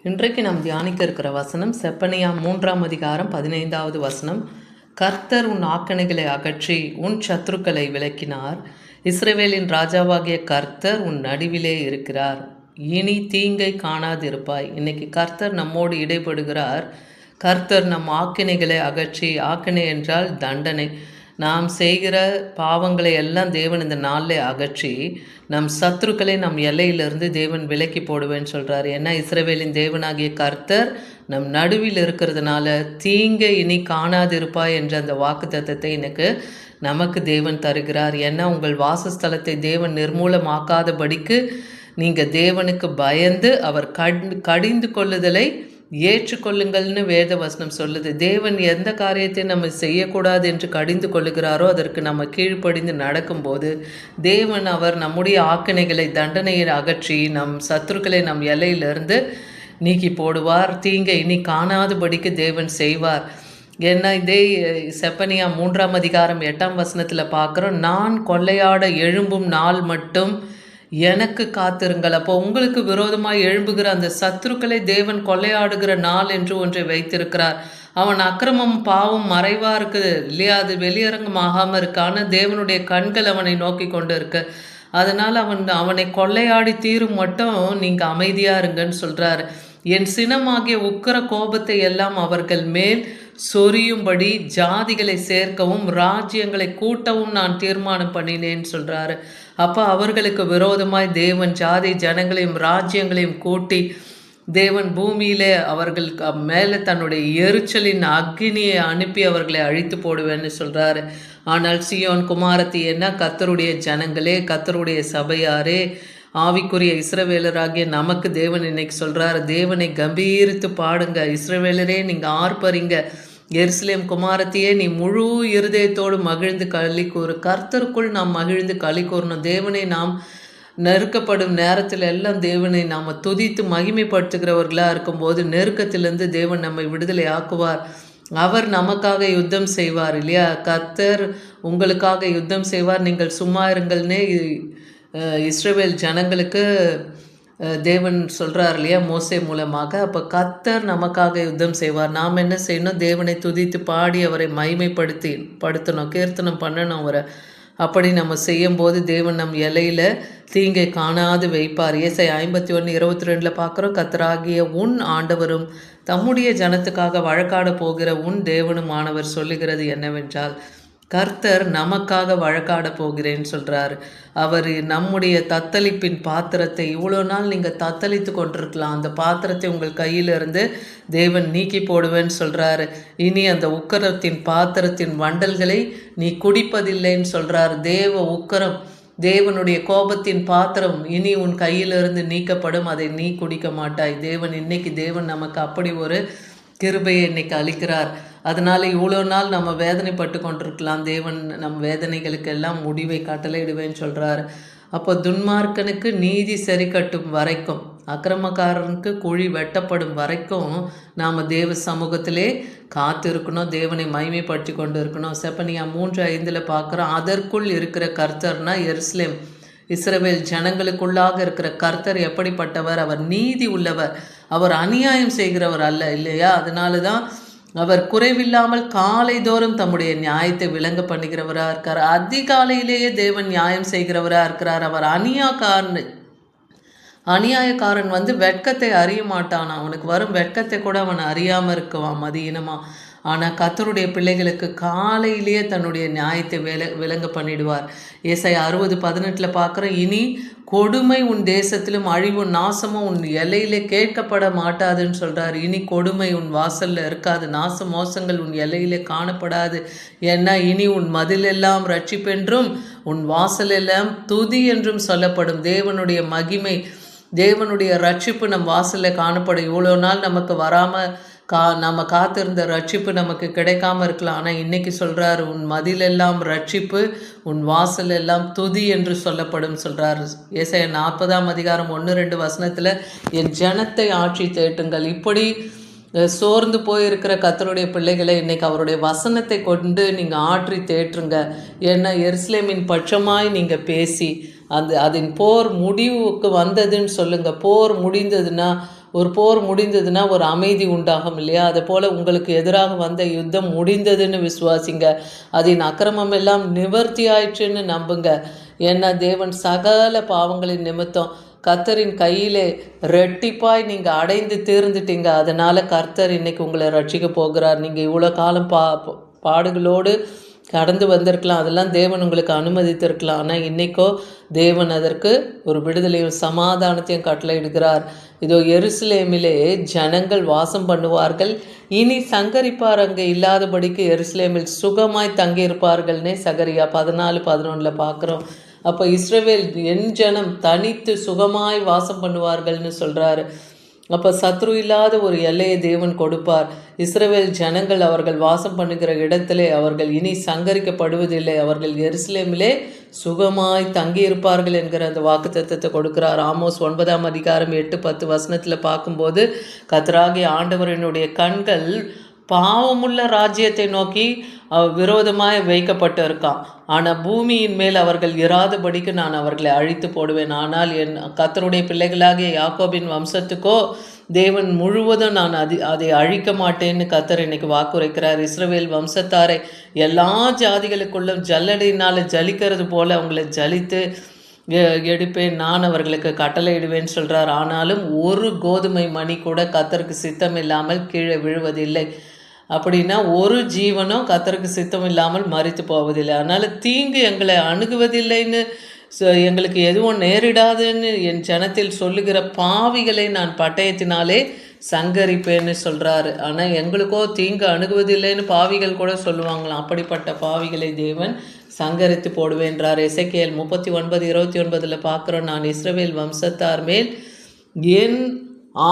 இன்றைக்கு நாம் தியானிக்க இருக்கிற வசனம் செப்பனியா 3ஆம் அதிகாரம் 15வது வசனம். கர்த்தர் உன் ஆக்கணைகளை அகற்றி உன் சத்துருக்களை விலக்கினார். இஸ்ரவேலின் ராஜாவாகிய கர்த்தர் உன் நடுவிலே இருக்கிறார். இனி தீங்கை காணாதிருப்பாய். இன்னைக்கு கர்த்தர் நம்மோடு இடைப்படுகிறார். கர்த்தர் நம் ஆக்கினைகளை அகற்றி, ஆக்கினை என்றால் தண்டனை, நாம் செய்கிற பாவங்களை எல்லாம் தேவன் இந்த நாளில் அகற்றி நம் சத்துருக்களை நம் எல்லையிலிருந்து தேவன் விலக்கி போடுவேன்னு சொல்கிறார். ஏன்னா இஸ்ரவேலின் தேவனாகிய கர்த்தர் நம் நடுவில் இருக்கிறதுனால தீங்கை இனி காணாதிருப்பாய் என்ற அந்த வாக்கு தத்தத்தை எனக்கு நமக்கு தேவன் தருகிறார். ஏன்னா உங்கள் வாசஸ்தலத்தை தேவன் நிர்மூலமாக்காதபடிக்கு நீங்கள் தேவனுக்கு பயந்து அவர் கடிந்து கொள்ளுதலை ஏற்றுக்கொள்ளுங்கள்னு வேத வசனம் சொல்லுது. தேவன் எந்த காரியத்தை நம்ம செய்யக்கூடாது என்று கடிந்து கொள்ளுகிறாரோ அதற்கு நம்ம கீழ்ப்படிந்து நடக்கும்போது தேவன் அவர் நம்முடைய ஆக்கினைகளை, தண்டனையை அகற்றி நம் சத்துருக்களை நம் எல்லையிலிருந்து நீக்கி போடுவார். தீங்கை இனி காணாதபடிக்கு தேவன் செய்வார். என்ன இதே செப்பனியா 3ஆம் அதிகாரம் 8ஆம் வசனத்தில் பார்க்குறோம். நான் கொள்ளையாட எழும்பும் நாள் மட்டும் எனக்கு காத்திருங்கள். அப்போ உங்களுக்கு விரோதமாக எழும்புகிற அந்த சத்துருக்களை தேவன் கொள்ளையாடுகிற நாள் என்று ஒன்றை வைத்திருக்கிறார். அவன் அக்கிரமம் பாவம் மறைவாக இருக்குது இல்லையா, அது வெளியரங்கமாகாமல் இருக்கு. ஆனால் தேவனுடைய கண்கள் அவனை நோக்கி கொண்டு இருக்கு. அதனால் அவனை கொள்ளையாடி தீரும் மட்டும் நீங்கள் அமைதியாக இருங்கன்னு சொல்கிறார். என் சினமாகிய உக்கிர கோபத்தை எல்லாம் அவர்கள் மேல் சொரியும்படி ஜாதிகளை சேர்க்கவும் ராஜ்யங்களை கூட்டவும் நான் தீர்மானம் பண்ணினேன்னு சொல்கிறாரு. அப்போ அவர்களுக்கு விரோதமாய் தேவன் ஜாதி ஜனங்களையும் ராஜ்யங்களையும் கூட்டி தேவன் பூமியிலே அவர்கள் மேலே தன்னுடைய எரிச்சலின் அக்னியை அனுப்பி அவர்களை அழித்து போடுவேன்னு சொல்கிறாரு. ஆனால் சீயோன் குமாரத்தி என்ன, கர்த்தருடைய ஜனங்களே, கர்த்தருடைய சபையாரே, ஆவிக்குரிய இஸ்ரவேலராகிய நமக்கு தேவன் இன்னைக்கு சொல்கிறார், தேவனை கம்பீரித்து பாடுங்க. இஸ்ரவேலரே நீங்கள் ஆர்ப்பரிங்க. எருசலேம் குமாரத்தியே நீ முழு இருதயத்தோடு மகிழ்ந்து களி கூறு. கர்த்தருக்குள் நாம் மகிழ்ந்து களி கூறணும். தேவனை நாம் நெருக்கப்படும் நேரத்தில் எல்லாம் தேவனை நாம் துதித்து மகிமைப்படுத்துகிறவர்களாக இருக்கும்போது நெருக்கத்திலிருந்து தேவன் நம்மை விடுதலை ஆக்குவார். அவர் நமக்காக யுத்தம் செய்வார் இல்லையா. கர்த்தர் உங்களுக்காக யுத்தம் செய்வார், நீங்கள் சும்மா இருங்கள்னே இஸ்ரவேல் ஜனங்களுக்கு தேவன் சொல்கிறார் இல்லையா மோசே மூலமாக. அப்போ கர்த்தர் நமக்காக யுத்தம் செய்வார். நாம் என்ன செய்யணும்? தேவனை துதித்து பாடி அவரை படுத்தணும், கீர்த்தனம் பண்ணணும் அவரை. அப்படி நம்ம செய்யும்போது தேவன் நம் எல்லையில் தீங்கை காணாது வைப்பார். ஏசாயா 51:22 பார்க்குறோம். கர்த்தராகிய உன் ஆண்டவரும் தம்முடைய ஜனத்துக்காக வழக்காட போகிற உன் தேவனுமானவர் சொல்லுகிறது என்னவென்றால், கர்த்தர் நமக்காக வழக்காட போகிறேன்னு சொல்கிறார். அவர் நம்முடைய தத்தளிப்பின் பாத்திரத்தை, இவ்வளோ நாள் நீங்கள் தத்தளித்து கொண்டிருக்கலாம், அந்த பாத்திரத்தை உங்கள் கையிலிருந்து தேவன் நீக்கி போடுவேன்னு சொல்கிறாரு. இனி அந்த உக்கரத்தின் பாத்திரத்தின் வண்டல்களை நீ குடிப்பதில்லைன்னு சொல்கிறார். உக்கரம், தேவனுடைய கோபத்தின் பாத்திரம் இனி உன் கையிலிருந்து நீக்கப்படும், அதை நீ குடிக்க மாட்டாய். தேவன் நமக்கு அப்படி ஒரு கிருபையை இன்னைக்கு அளிக்கிறார். அதனால் இவ்வளோ நாள் நம்ம வேதனைப்பட்டு கொண்டிருக்கலாம். தேவன் நம் வேதனைகளுக்கு எல்லாம் முடிவை கட்டளையிடுவேன்னு சொல்கிறார். அப்போ துன்மார்க்கனுக்கு நீதி சரி கட்டும் வரைக்கும், அக்கிரமக்காரனுக்கு குழி வெட்டப்படும் வரைக்கும் நாம் தேவ சமூகத்திலே காத்திருக்கணும், தேவனை மகிமைப்படுத்தி கொண்டு இருக்கணும். செப்பனியா 3:5 பார்க்குறோம். அதற்குள் இருக்கிற கர்த்தர்னா எருசலேம் இஸ்ரவேல் ஜனங்களுக்குள்ளாக இருக்கிற கர்த்தர் எப்படிப்பட்டவர்? அவர் நீதி உள்ளவர், அவர் அநியாயம் செய்கிறவர் அல்ல இல்லையா. அதனால தான் அவர் குறைவில்லாமல் காலை தோறும் தம்முடைய நியாயத்தை விளங்க பண்ணுகிறவராக இருக்கார். அதிகாலையிலேயே தேவன் நியாயம் செய்கிறவராக இருக்கிறார். அவர் அநியாயக்காரன் வெட்கத்தை அறிய மாட்டான். அவனுக்கு வரும் வெட்கத்தை கூட அவன் அறியாமல் இருக்குவான் மதியினமா. ஆனால் கர்த்தருடைய பிள்ளைகளுக்கு காலையிலேயே தன்னுடைய நியாயத்தை விளங்க பண்ணிடுவார். ஏசாயா 60:18 பார்க்குறோம். இனி கொடுமை உன் தேசத்திலும் அழிவும் நாசமும் உன் எல்லையிலே கேட்கப்பட மாட்டாதுன்னு சொல்கிறார். இனி கொடுமை உன் வாசலில் இருக்காது, நாச மோசங்கள் உன் எல்லையிலே காணப்படாது. ஏன்னா இனி உன் மதிலெல்லாம் ரட்சிப்பென்றும் உன் வாசலெல்லாம் துதி என்றும் சொல்லப்படும். தேவனுடைய மகிமை, தேவனுடைய ரட்சிப்பு நம் வாசலில் காணப்படும். இவ்வளோ நாள் நமக்கு வராமல் நம்ம காத்திருந்த ரட்சிப்பு நமக்கு கிடைக்காம இருக்கலாம். ஆனால் இன்னைக்கு சொல்கிறார், உன் மதிலெல்லாம் ரட்சிப்பு, உன் வாசல் எல்லாம் துதி என்று சொல்லப்படும் சொல்கிறார். ஏசாயா 40ஆம் அதிகாரம் 1-2 வசனத்தில் என் ஜனத்தை ஆட்சி தேட்டுங்கள். இப்படி சோர்ந்து போயிருக்கிற கர்த்தருடைய பிள்ளைகளை இன்னைக்கு அவருடைய வசனத்தை கொண்டு நீங்கள் ஆற்றி தேற்றுங்க. ஏன்னா எருசலேமின் பட்சமாய் நீங்கள் பேசி அதன் போர் முடிவுக்கு வந்ததுன்னு சொல்லுங்கள். போர் முடிந்ததுன்னா ஒரு போர் முடிந்ததுன்னா ஒரு அமைதி உண்டாகும் இல்லையா? அது போல் உங்களுக்கு எதிராக வந்த யுத்தம் முடிந்ததுன்னு விசுவாசிங்க. அதன் அக்கிரமம் எல்லாம் நிவர்த்தி ஆயிற்றுன்னு நம்புங்க. ஏன்னா தேவன் சகல பாவங்களின் நிமித்தம் கர்த்தரின் கையிலே ரெட்டிப்பாய் நீங்கள் அடைந்து தீர்ந்துட்டீங்க. அதனால் கர்த்தர் இன்னைக்கு உங்களை ரட்சிக்க போகிறார். நீங்கள் இவ்வளோ காலம் பாடுகளோடு கடந்து வந்திருக்கலாம், அதெல்லாம் தேவன் உங்களுக்கு அனுமதித்திருக்கலாம். ஆனால் இன்றைக்கோ தேவன் அதற்கு ஒரு விடுதலையும் சமாதானத்தையும் கட்டளையிடுகிறார். இதோ எருசலேமிலே ஜனங்கள் வாசம் பண்ணுவார்கள், இனி சங்கரிப்பார் அங்கே இல்லாதபடிக்கு எருசலேமில் சுகமாய் தங்கியிருப்பார்கள்னே சகரியா 14:11 பார்க்குறோம். அப்போ இஸ்ரவேல் என் ஜனம் தனித்து சுகமாய் வாசம் பண்ணுவார்கள்னு சொல்கிறாரு. அப்போ சத்ரு இல்லாத ஒரு எல்லையை தேவன் கொடுப்பார். இஸ்ரவேல் ஜனங்கள் அவர்கள் வாசம் பண்ணுகிற இடத்திலே அவர்கள் இனி சங்கரிக்கப்படுவதில்லை. அவர்கள் எருசலேமிலே சுகமாய் தங்கியிருப்பார்கள் என்கிற அந்த வாக்குத்தத்தத்தை கொடுக்கிறார். ஆமோஸ் 9:8-10 பார்க்கும்போது கர்த்தராகிய ஆண்டவரினுடைய கண்கள் பாவமுள்ள ராஜ்யத்தை நோக்கி விரோதமாய் வைக்கப்பட்டு இருக்கான். ஆனால் பூமியின் மேல் அவர்கள் இராதபடிக்கு நான் அவர்களை அழித்து போடுவேன். ஆனால் என் கர்த்தருடைய பிள்ளைகளாகிய யாக்கோபின் வம்சத்துக்கோ தேவன் முழுவதும் நான் அதை அழிக்க மாட்டேன்னு கர்த்தர் இன்னைக்கு வாக்குரைக்கிறார். இஸ்ரவேல் வம்சத்தாரை எல்லா ஜாதிகளுக்குள்ளும் ஜல்லடினால் ஜலிக்கிறது போல் அவங்களை ஜலித்து எடுப்பேன், நான் அவர்களுக்கு கட்டளையிடுவேன்னு சொல்கிறார். ஆனாலும் ஒரு கோதுமை மணி கூட கர்த்தருக்கு சித்தம் இல்லாமல் கீழே விழுவதில்லை. அப்படின்னா ஒரு ஜீவனும் கர்த்தருக்கு சித்தம் இல்லாமல் மரித்து போவதில்லை. அதனால் தீங்கு எங்களை அணுகுவதில்லைன்னு எங்களுக்கு எதுவும் நேரிடாதுன்னு என் ஜனத்தில் சொல்லுகிற பாவிகளை நான் பட்டயத்தினாலே சங்கரிப்பேன்னு சொல்கிறாரு. ஆனால் எங்களுக்கோ தீங்கு அணுகுவதில்லைன்னு பாவிகள் கூட சொல்லுவாங்களாம். அப்படிப்பட்ட பாவிகளை தேவன் சங்கரித்து போடுவேன்றார். எசேக்கியேல் 39:29 பார்க்குறோம். நான் இஸ்ரவேல் வம்சத்தார் மேல் என்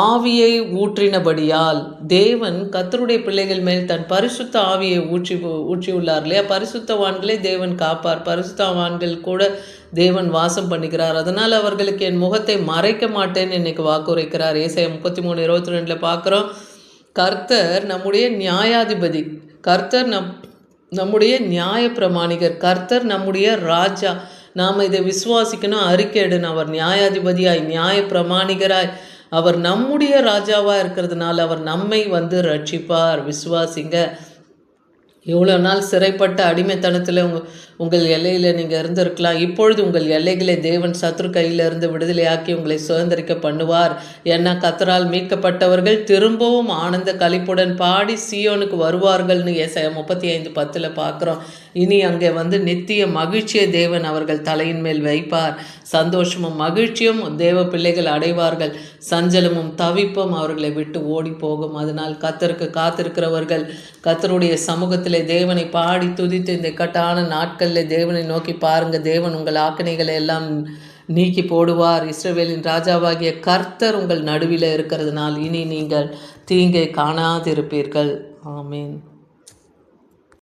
ஆவியை ஊற்றினபடியால் தேவன் கர்த்தருடைய பிள்ளைகள் மேல் தன் பரிசுத்த ஆவியை ஊற்றியுள்ளார் இல்லையா? பரிசுத்தவான்களே தேவன் காப்பார், பரிசுத்தவான்கள் கூட தேவன் வாசம் பண்ணுகிறார். அதனால் அவர்களுக்கு என் முகத்தை மறைக்க மாட்டேன்னு இன்னைக்கு வாக்குரைக்கிறார். ஏசாயா 33:22 பார்க்குறோம். கர்த்தர் நம்முடைய நியாயாதிபதி, கர்த்தர் நம்முடைய நியாய பிரமாணிகர், கர்த்தர் நம்முடைய ராஜா. நாம் இதை விசுவாசிக்கணும், அறிக்கையிடணும். அவர் நியாயாதிபதியாய் நியாய பிரமாணிகராய் அவர் நம்முடைய ராஜாவாக இருக்கிறதுனால அவர் நம்மை ரட்சிப்பார். விசுவாசிங்க. எவ்வளோ நாள் சிறைப்பட்ட அடிமைத்தனத்தில் உங்கள் எல்லையில் நீங்கள் இருந்திருக்கலாம். இப்பொழுது உங்கள் எல்லைகளை தேவன் சத்ரு கையிலிருந்து விடுதலையாக்கி உங்களை சுதந்திரிக்க பண்ணுவார். ஏன்னா கர்த்தரால் மீட்கப்பட்டவர்கள் திரும்பவும் ஆனந்த களிப்புடன் பாடி சீயோனுக்கு வருவார்கள்னு ஏசாயா 35:10 பார்க்குறோம். இனி அங்கே நித்திய மகிழ்ச்சியை தேவன் அவர்கள் தலையின் மேல் வைப்பார். சந்தோஷமும் மகிழ்ச்சியும் தேவ பிள்ளைகள் அடைவார்கள். சஞ்சலமும் தவிப்பும் அவர்களை விட்டு ஓடி போகும். அதனால் கர்த்தருக்கு காத்திருக்கிறவர்கள் கர்த்தருடைய சமூகத்திலே தேவனை பாடி துதித்து இந்த இக்கட்டான நாட்களில் தேவனை நோக்கி பாருங்க. தேவன் உங்கள் ஆக்கினைகளை எல்லாம் நீக்கி போடுவார். இஸ்ரவேலின் ராஜாவாகிய கர்த்தர் உங்கள் நடுவில் இருக்கிறதுனால் இனி நீங்கள் தீங்கை காணாதிருப்பீர்கள். ஆமீன்.